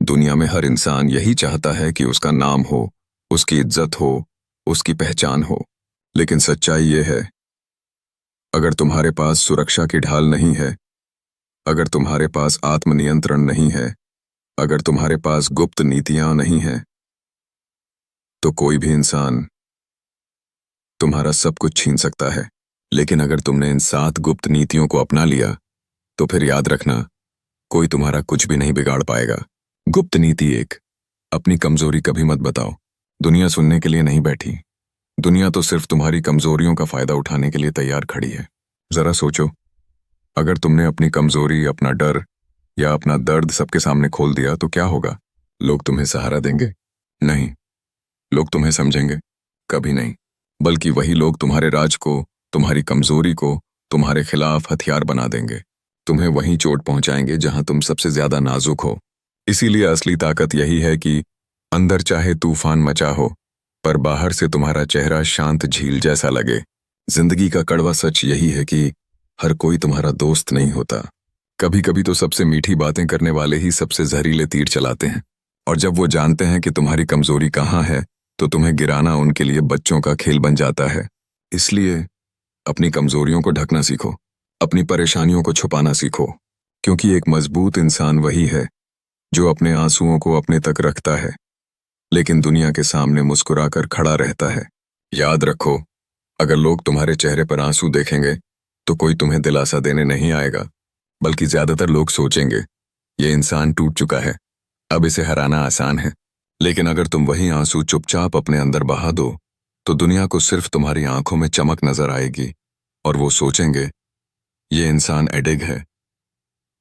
दुनिया में हर इंसान यही चाहता है कि उसका नाम हो, उसकी इज्जत हो, उसकी पहचान हो। लेकिन सच्चाई ये है, अगर तुम्हारे पास सुरक्षा की ढाल नहीं है, अगर तुम्हारे पास आत्मनियंत्रण नहीं है, अगर तुम्हारे पास गुप्त नीतियां नहीं हैं, तो कोई भी इंसान तुम्हारा सब कुछ छीन सकता है। लेकिन अगर तुमने इन 7 गुप्त नीतियों को अपना लिया, तो फिर याद रखना, कोई तुम्हारा कुछ भी नहीं बिगाड़ पाएगा। गुप्त नीति 1, अपनी कमजोरी कभी मत बताओ। दुनिया सुनने के लिए नहीं बैठी। दुनिया तो सिर्फ तुम्हारी कमजोरियों का फायदा उठाने के लिए तैयार खड़ी है। जरा सोचो, अगर तुमने अपनी कमजोरी, अपना डर या अपना दर्द सबके सामने खोल दिया तो क्या होगा? लोग तुम्हें सहारा देंगे? नहीं। लोग तुम्हें समझेंगे? कभी नहीं। बल्कि वही लोग तुम्हारे राज को, तुम्हारी कमजोरी को तुम्हारे खिलाफ हथियार बना देंगे। तुम्हें वहीं चोट पहुंचाएंगे जहां तुम सबसे ज्यादा नाजुक हो। इसीलिए असली ताकत यही है कि अंदर चाहे तूफान मचा हो, पर बाहर से तुम्हारा चेहरा शांत झील जैसा लगे। जिंदगी का कड़वा सच यही है कि हर कोई तुम्हारा दोस्त नहीं होता। कभी कभी तो सबसे मीठी बातें करने वाले ही सबसे जहरीले तीर चलाते हैं। और जब वो जानते हैं कि तुम्हारी कमजोरी कहाँ है, तो तुम्हें गिराना उनके लिए बच्चों का खेल बन जाता है। इसलिए अपनी कमजोरियों को ढकना सीखो, अपनी परेशानियों को छुपाना सीखो, क्योंकि एक मजबूत इंसान वही है जो अपने आंसुओं को अपने तक रखता है, लेकिन दुनिया के सामने मुस्कुराकर खड़ा रहता है। याद रखो, अगर लोग तुम्हारे चेहरे पर आंसू देखेंगे तो कोई तुम्हें दिलासा देने नहीं आएगा, बल्कि ज्यादातर लोग सोचेंगे, ये इंसान टूट चुका है, अब इसे हराना आसान है। लेकिन अगर तुम वही आंसू चुपचाप अपने अंदर बहा दो, तो दुनिया को सिर्फ तुम्हारी आंखों में चमक नजर आएगी और वो सोचेंगे, ये इंसान अडिग है,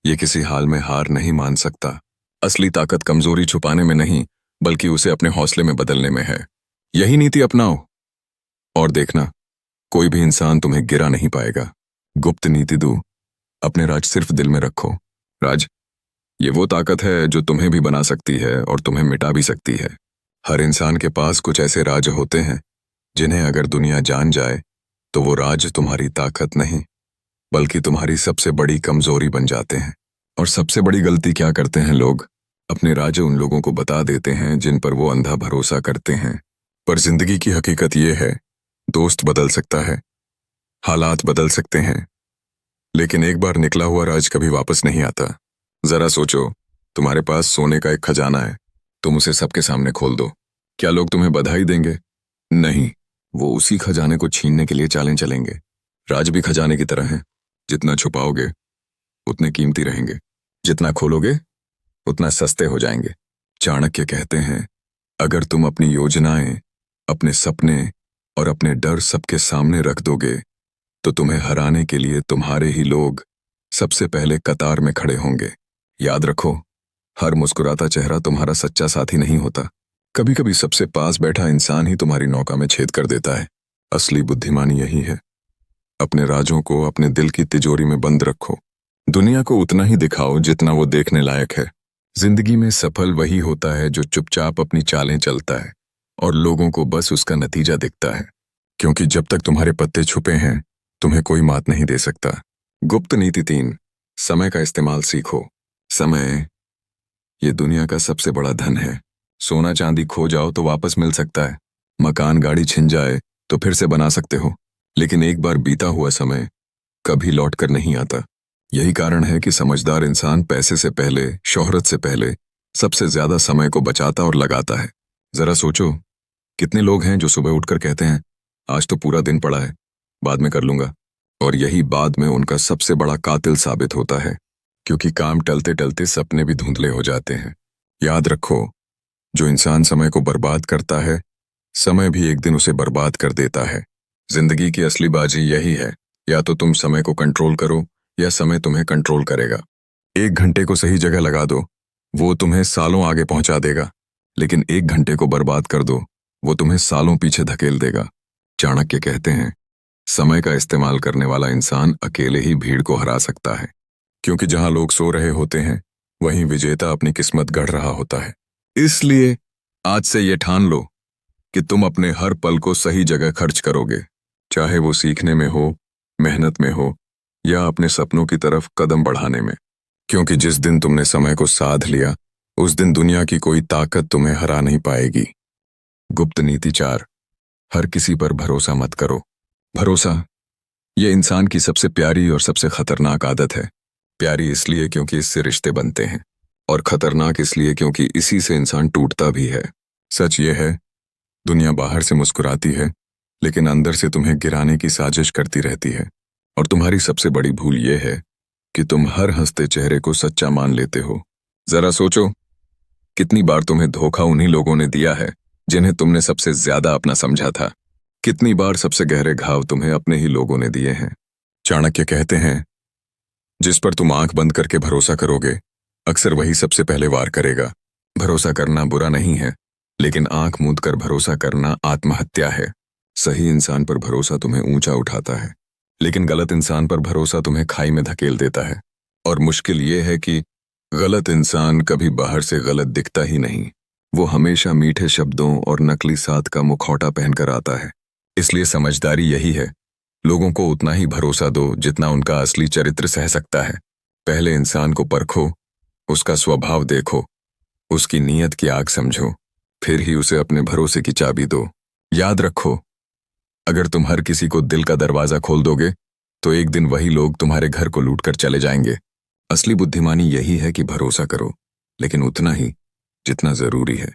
ये किसी हाल में हार नहीं मान सकता। असली ताकत कमजोरी छुपाने में नहीं, बल्कि उसे अपने हौसले में बदलने में है। यही नीति अपनाओ और देखना, कोई भी इंसान तुम्हें गिरा नहीं पाएगा। गुप्त नीति 2, अपने राज सिर्फ दिल में रखो। राज, ये वो ताकत है जो तुम्हें भी बना सकती है और तुम्हें मिटा भी सकती है। हर इंसान के पास कुछ ऐसे राज होते हैं जिन्हें अगर दुनिया जान जाए तो वो राज तुम्हारी ताकत नहीं, बल्कि तुम्हारी सबसे बड़ी कमजोरी बन जाते हैं। और सबसे बड़ी गलती क्या करते हैं लोग? अपने राज उन लोगों को बता देते हैं जिन पर वो अंधा भरोसा करते हैं। पर जिंदगी की हकीकत ये है, दोस्त बदल सकता है, हालात बदल सकते हैं, लेकिन एक बार निकला हुआ राज कभी वापस नहीं आता। जरा सोचो, तुम्हारे पास सोने का एक खजाना है, तुम उसे सबके सामने खोल दो, क्या लोग तुम्हें बधाई देंगे? नहीं, वो उसी खजाने को छीनने के लिए चालें चलेंगे। राज भी खजाने की तरह है, जितना छुपाओगे उतने कीमती रहेंगे, जितना खोलोगे उतना सस्ते हो जाएंगे। चाणक्य कहते हैं, अगर तुम अपनी योजनाएं, अपने सपने और अपने डर सबके सामने रख दोगे, तो तुम्हें हराने के लिए तुम्हारे ही लोग सबसे पहले कतार में खड़े होंगे। याद रखो, हर मुस्कुराता चेहरा तुम्हारा सच्चा साथी नहीं होता। कभी कभी सबसे पास बैठा इंसान ही तुम्हारी नौका में छेद कर देता है। असली बुद्धिमानी यही है, अपने राजों को अपने दिल की तिजोरी में बंद रखो। दुनिया को उतना ही दिखाओ जितना वो देखने लायक है। जिंदगी में सफल वही होता है जो चुपचाप अपनी चालें चलता है और लोगों को बस उसका नतीजा दिखता है, क्योंकि जब तक तुम्हारे पत्ते छुपे हैं, तुम्हें कोई मात नहीं दे सकता। गुप्त नीति 3, समय का इस्तेमाल सीखो। समय ये दुनिया का सबसे बड़ा धन है। सोना चांदी खो जाओ तो वापस मिल सकता है, मकान गाड़ी छिन जाए तो फिर से बना सकते हो, लेकिन एक बार बीता हुआ समय कभी लौट कर नहीं आता। यही कारण है कि समझदार इंसान पैसे से पहले, शोहरत से पहले सबसे ज्यादा समय को बचाता और लगाता है। जरा सोचो, कितने लोग हैं जो सुबह उठकर कहते हैं, आज तो पूरा दिन पड़ा है, बाद में कर लूंगा, और यही बाद में उनका सबसे बड़ा कातिल साबित होता है, क्योंकि काम टलते टलते सपने भी धुंधले हो जाते हैं। याद रखो, जो इंसान समय को बर्बाद करता है, समय भी एक दिन उसे बर्बाद कर देता है। जिंदगी की असली बाजी यही है, या तो तुम समय को कंट्रोल करो या समय तुम्हें कंट्रोल करेगा। 1 घंटे को सही जगह लगा दो, वो तुम्हें सालों आगे पहुंचा देगा, लेकिन 1 घंटे को बर्बाद कर दो, वो तुम्हें सालों पीछे धकेल देगा। चाणक्य कहते हैं, समय का इस्तेमाल करने वाला इंसान अकेले ही भीड़ को हरा सकता है, क्योंकि जहां लोग सो रहे होते हैं, वहीं विजेता अपनी किस्मत गढ़ रहा होता है। इसलिए आज से ये ठान लो कि तुम अपने हर पल को सही जगह खर्च करोगे, चाहे वो सीखने में हो, मेहनत में हो, या अपने सपनों की तरफ कदम बढ़ाने में। क्योंकि जिस दिन तुमने समय को साध लिया, उस दिन दुनिया की कोई ताकत तुम्हें हरा नहीं पाएगी। गुप्त नीति 4। हर किसी पर भरोसा मत करो। भरोसा ये इंसान की सबसे प्यारी और सबसे खतरनाक आदत है। प्यारी इसलिए क्योंकि इससे रिश्ते बनते हैं, और खतरनाक इसलिए क्योंकि इसी से इंसान टूटता भी है। सच ये है, दुनिया बाहर से मुस्कुराती है, लेकिन अंदर से तुम्हें गिराने की साजिश करती रहती है। और तुम्हारी सबसे बड़ी भूल ये है कि तुम हर हंसते चेहरे को सच्चा मान लेते हो। जरा सोचो, कितनी बार तुम्हें धोखा उन्हीं लोगों ने दिया है जिन्हें तुमने सबसे ज्यादा अपना समझा था। कितनी बार सबसे गहरे घाव तुम्हें अपने ही लोगों ने दिए हैं। चाणक्य कहते हैं, जिस पर तुम आंख बंद करके भरोसा करोगे, अक्सर वही सबसे पहले वार करेगा। भरोसा करना बुरा नहीं है, लेकिन आंख मूंद कर भरोसा करना आत्महत्या है। सही इंसान पर भरोसा तुम्हें ऊंचा उठाता है, लेकिन गलत इंसान पर भरोसा तुम्हें खाई में धकेल देता है। और मुश्किल ये है कि गलत इंसान कभी बाहर से गलत दिखता ही नहीं। वो हमेशा मीठे शब्दों और नकली साथ का मुखौटा पहनकर आता है। इसलिए समझदारी यही है, लोगों को उतना ही भरोसा दो जितना उनका असली चरित्र सह सकता है। पहले इंसान को परखो, उसका स्वभाव देखो, उसकी नीयत की आग समझो, फिर ही उसे अपने भरोसे की चाबी दो। याद रखो, अगर तुम हर किसी को दिल का दरवाजा खोल दोगे, तो एक दिन वही लोग तुम्हारे घर को लूट कर चले जाएंगे। असली बुद्धिमानी यही है कि भरोसा करो, लेकिन उतना ही जितना जरूरी है,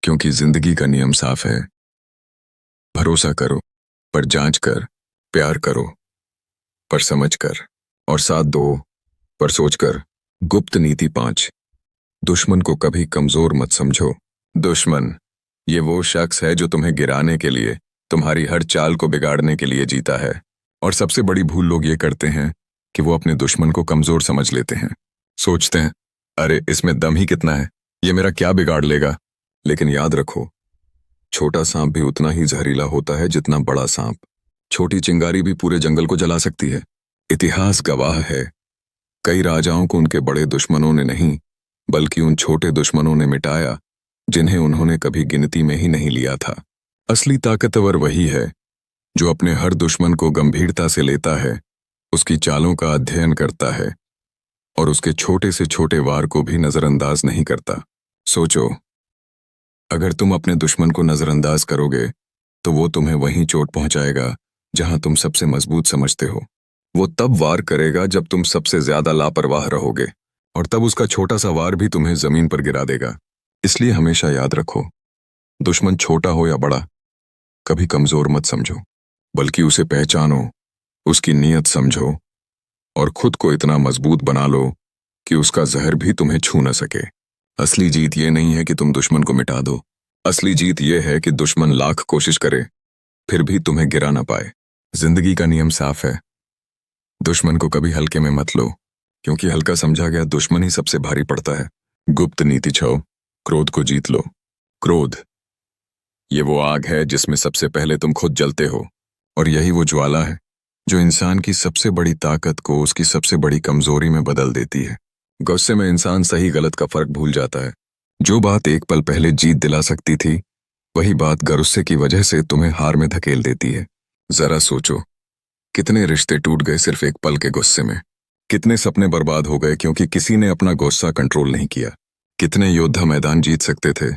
क्योंकि जिंदगी का नियम साफ है। भरोसा करो, पर जांच कर। प्यार करो, पर समझ कर। और साथ दो, पर सोच कर। गुप्त नीति 5। दुश्मन को कभी कमजोर मत समझो। दुश्मन ये वो शख्स है जो तुम्हें गिराने के लिए, तुम्हारी हर चाल को बिगाड़ने के लिए जीता है। और सबसे बड़ी भूल लोग ये करते हैं कि वो अपने दुश्मन को कमजोर समझ लेते हैं। सोचते हैं, अरे इसमें दम ही कितना है, ये मेरा क्या बिगाड़ लेगा। लेकिन याद रखो, छोटा सांप भी उतना ही जहरीला होता है जितना बड़ा सांप। छोटी चिंगारी भी पूरे जंगल को जला सकती है। इतिहास गवाह है, कई राजाओं को उनके बड़े दुश्मनों ने नहीं, बल्कि उन छोटे दुश्मनों ने मिटाया जिन्हें उन्होंने कभी गिनती में ही नहीं लिया था। असली ताकतवर वही है जो अपने हर दुश्मन को गंभीरता से लेता है, उसकी चालों का अध्ययन करता है और उसके छोटे से छोटे वार को भी नजरअंदाज नहीं करता। सोचो, अगर तुम अपने दुश्मन को नजरअंदाज करोगे, तो वो तुम्हें वहीं चोट पहुंचाएगा जहां तुम सबसे मजबूत समझते हो। वो तब वार करेगा जब तुम सबसे ज्यादा लापरवाह रहोगे, और तब उसका छोटा सा वार भी तुम्हें जमीन पर गिरा देगा। इसलिए हमेशा याद रखो, दुश्मन छोटा हो या बड़ा, कभी कमजोर मत समझो, बल्कि उसे पहचानो, उसकी नीयत समझो और खुद को इतना मजबूत बना लो कि उसका जहर भी तुम्हें छू न सके। असली जीत ये नहीं है कि तुम दुश्मन को मिटा दो। असली जीत ये है कि दुश्मन लाख कोशिश करे, फिर भी तुम्हें गिरा ना पाए। जिंदगी का नियम साफ है, दुश्मन को कभी हल्के में मत लो, क्योंकि हल्का समझा गया दुश्मन ही सबसे भारी पड़ता है। गुप्त नीति 6। क्रोध को जीत लो। क्रोध ये वो आग है जिसमें सबसे पहले तुम खुद जलते हो, और यही वो ज्वाला है जो इंसान की सबसे बड़ी ताकत को उसकी सबसे बड़ी कमजोरी में बदल देती है। गुस्से में इंसान सही गलत का फर्क भूल जाता है। जो बात एक पल पहले जीत दिला सकती थी, वही बात गुस्से की वजह से तुम्हें हार में धकेल देती है। जरा सोचो, कितने रिश्ते टूट गए सिर्फ एक पल के गुस्से में। कितने सपने बर्बाद हो गए क्योंकि किसी ने अपना गुस्सा कंट्रोल नहीं किया। कितने योद्धा मैदान जीत सकते थे,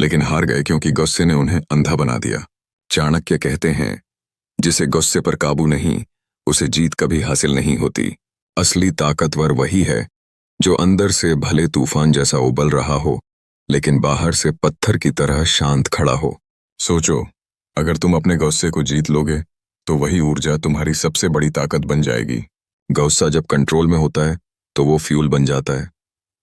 लेकिन हार गए क्योंकि गुस्से ने उन्हें अंधा बना दिया। चाणक्य कहते हैं, जिसे गुस्से पर काबू नहीं, उसे जीत कभी हासिल नहीं होती। असली ताकतवर वही है जो अंदर से भले तूफान जैसा उबल रहा हो, लेकिन बाहर से पत्थर की तरह शांत खड़ा हो। सोचो, अगर तुम अपने गुस्से को जीत लोगे, तो वही ऊर्जा तुम्हारी सबसे बड़ी ताकत बन जाएगी। गुस्सा जब कंट्रोल में होता है, तो वो फ्यूल बन जाता है,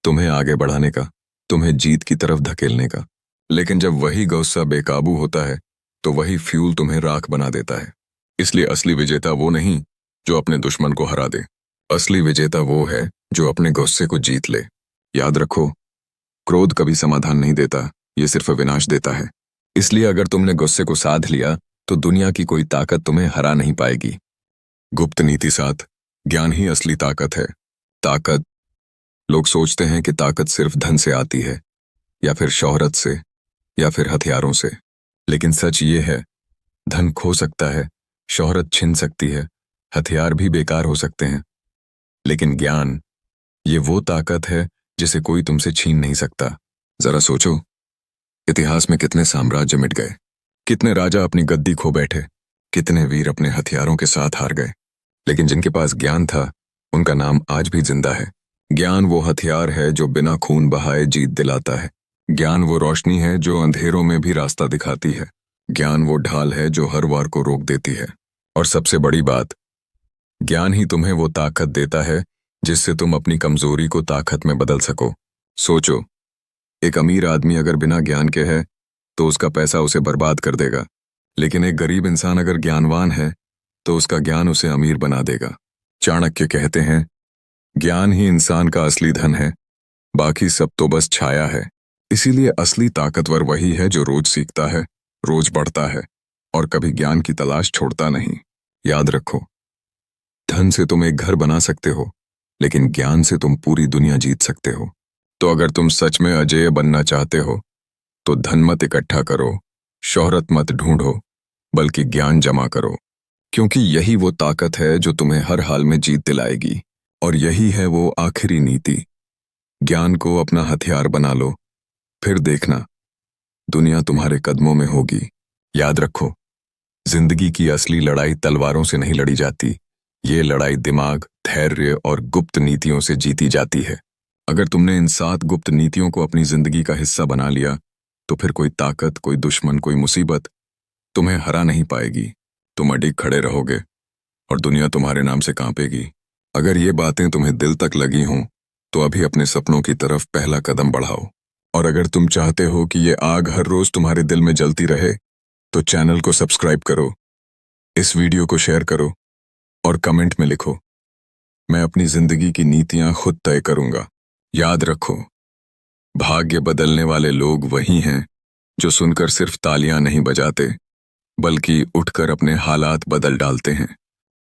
तुम्हें आगे बढ़ाने का, तुम्हें जीत की तरफ धकेलने का। लेकिन जब वही गुस्सा बेकाबू होता है, तो वही फ्यूल तुम्हें राख बना देता है। इसलिए असली विजेता वो नहीं जो अपने दुश्मन को हरा दे। असली विजेता वो है जो अपने गुस्से को जीत ले। याद रखो, क्रोध कभी समाधान नहीं देता, ये सिर्फ विनाश देता है। इसलिए अगर तुमने गुस्से को साध लिया, तो दुनिया की कोई ताकत तुम्हें हरा नहीं पाएगी। गुप्त नीति 7। ज्ञान ही असली ताकत है। ताकत, लोग सोचते हैं कि ताकत सिर्फ धन से आती है, या फिर शोहरत से, या फिर हथियारों से। लेकिन सच ये है, धन खो सकता है, शोहरत छिन सकती है, हथियार भी बेकार हो सकते हैं, लेकिन ज्ञान, ये वो ताकत है जिसे कोई तुमसे छीन नहीं सकता। जरा सोचो, इतिहास में कितने साम्राज्य मिट गए, कितने राजा अपनी गद्दी खो बैठे, कितने वीर अपने हथियारों के साथ हार गए। लेकिन जिनके पास ज्ञान था, उनका नाम आज भी जिंदा है। ज्ञान वो हथियार है जो बिना खून बहाए जीत दिलाता है। ज्ञान वो रोशनी है जो अंधेरों में भी रास्ता दिखाती है। ज्ञान वो ढाल है जो हर वार को रोक देती है। और सबसे बड़ी बात, ज्ञान ही तुम्हें वो ताकत देता है जिससे तुम अपनी कमजोरी को ताकत में बदल सको। सोचो, एक अमीर आदमी अगर बिना ज्ञान के है तो उसका पैसा उसे बर्बाद कर देगा, लेकिन एक गरीब इंसान अगर ज्ञानवान है तो उसका ज्ञान उसे अमीर बना देगा। चाणक्य कहते हैं, ज्ञान ही इंसान का असली धन है, बाकी सब तो बस छाया है। इसीलिए असली ताकतवर वही है जो रोज सीखता है, रोज बढ़ता है और कभी ज्ञान की तलाश छोड़ता नहीं। याद रखो, धन से तुम एक घर बना सकते हो, लेकिन ज्ञान से तुम पूरी दुनिया जीत सकते हो। तो अगर तुम सच में अजेय बनना चाहते हो तो धन मत इकट्ठा करो, शोहरत मत ढूंढो, बल्कि ज्ञान जमा करो, क्योंकि यही वो ताकत है जो तुम्हें हर हाल में जीत दिलाएगी। और यही है वो आखिरी नीति। ज्ञान को अपना हथियार बना लो, फिर देखना दुनिया तुम्हारे कदमों में होगी। याद रखो, जिंदगी की असली लड़ाई तलवारों से नहीं लड़ी जाती, ये लड़ाई दिमाग, धैर्य और गुप्त नीतियों से जीती जाती है। अगर तुमने इन 7 गुप्त नीतियों को अपनी जिंदगी का हिस्सा बना लिया तो फिर कोई ताकत, कोई दुश्मन, कोई मुसीबत तुम्हें हरा नहीं पाएगी। तुम अडिग खड़े रहोगे और दुनिया तुम्हारे नाम से कांपेगी। अगर ये बातें तुम्हें दिल तक लगी हों तो अभी अपने सपनों की तरफ पहला कदम बढ़ाओ। और अगर तुम चाहते हो कि ये आग हर रोज तुम्हारे दिल में जलती रहे तो चैनल को सब्सक्राइब करो, इस वीडियो को शेयर करो और कमेंट में लिखो, मैं अपनी जिंदगी की नीतियां खुद तय करूंगा। याद रखो, भाग्य बदलने वाले लोग वही हैं जो सुनकर सिर्फ तालियां नहीं बजाते, बल्कि उठकर अपने हालात बदल डालते हैं।